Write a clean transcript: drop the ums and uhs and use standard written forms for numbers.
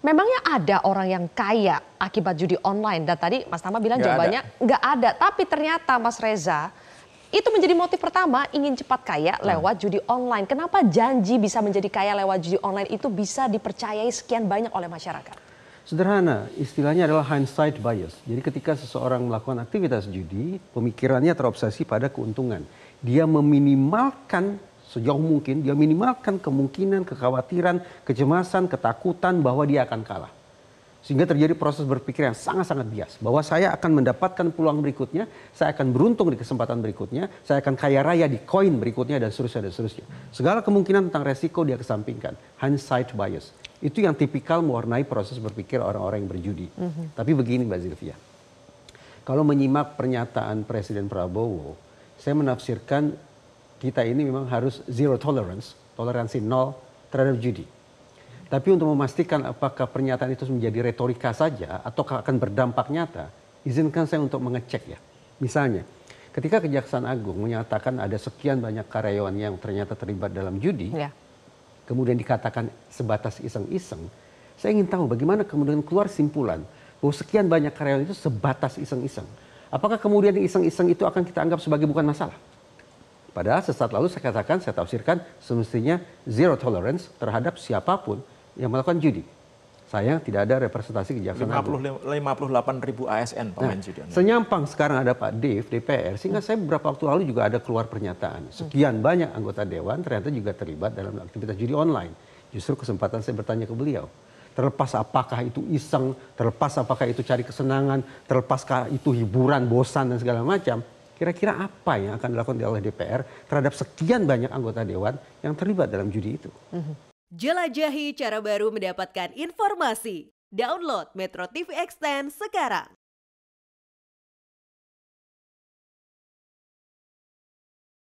Memangnya ada orang yang kaya akibat judi online? Dan tadi Mas Tama bilang jawabannya nggak ada. Tapi ternyata Mas Reza, itu menjadi motif pertama ingin cepat kaya lewat judi online. Kenapa janji bisa menjadi kaya lewat judi online itu bisa dipercayai sekian banyak oleh masyarakat? Sederhana, istilahnya adalah hindsight bias. Jadi ketika seseorang melakukan aktivitas judi, pemikirannya terobsesi pada keuntungan. Dia meminimalkan sejauh mungkin, dia minimalkan kemungkinan, kekhawatiran, kecemasan, ketakutan bahwa dia akan kalah. Sehingga terjadi proses berpikir yang sangat-sangat bias. Bahwa saya akan mendapatkan peluang berikutnya, saya akan beruntung di kesempatan berikutnya, saya akan kaya raya di koin berikutnya, dan seterusnya, dan seterusnya. Segala kemungkinan tentang resiko dia kesampingkan. Hindsight bias. Itu yang tipikal mewarnai proses berpikir orang-orang yang berjudi. Tapi begini Mbak Zilvia, kalau menyimak pernyataan Presiden Prabowo, saya menafsirkan kita ini memang harus zero tolerance, toleransi nol terhadap judi. Tapi untuk memastikan apakah pernyataan itu menjadi retorika saja atau akan berdampak nyata, izinkan saya untuk mengecek ya. Misalnya, ketika Kejaksaan Agung menyatakan ada sekian banyak karyawan yang ternyata terlibat dalam judi, kemudian dikatakan sebatas iseng-iseng, saya ingin tahu bagaimana kemudian keluar simpulan bahwa sekian banyak karyawan itu sebatas iseng-iseng. Apakah kemudian iseng-iseng itu akan kita anggap sebagai bukan masalah? Padahal sesaat lalu saya katakan, saya tafsirkan semestinya zero tolerance terhadap siapapun yang melakukan judi. Sayang tidak ada representasi Kejaksaan Agung. 58.000 ASN pemain judi. Senyampang sekarang ada Pak Dev, DPR, sehingga saya beberapa waktu lalu juga ada keluar pernyataan. Sekian banyak anggota Dewan ternyata juga terlibat dalam aktivitas judi online. Justru kesempatan saya bertanya ke beliau. Terlepas apakah itu iseng, terlepas apakah itu cari kesenangan, terlepaskah itu hiburan, bosan dan segala macam. Kira-kira apa yang akan dilakukan oleh DPR terhadap sekian banyak anggota Dewan yang terlibat dalam judi itu? Jelajahi cara baru mendapatkan informasi. Download Metro TV Extend sekarang.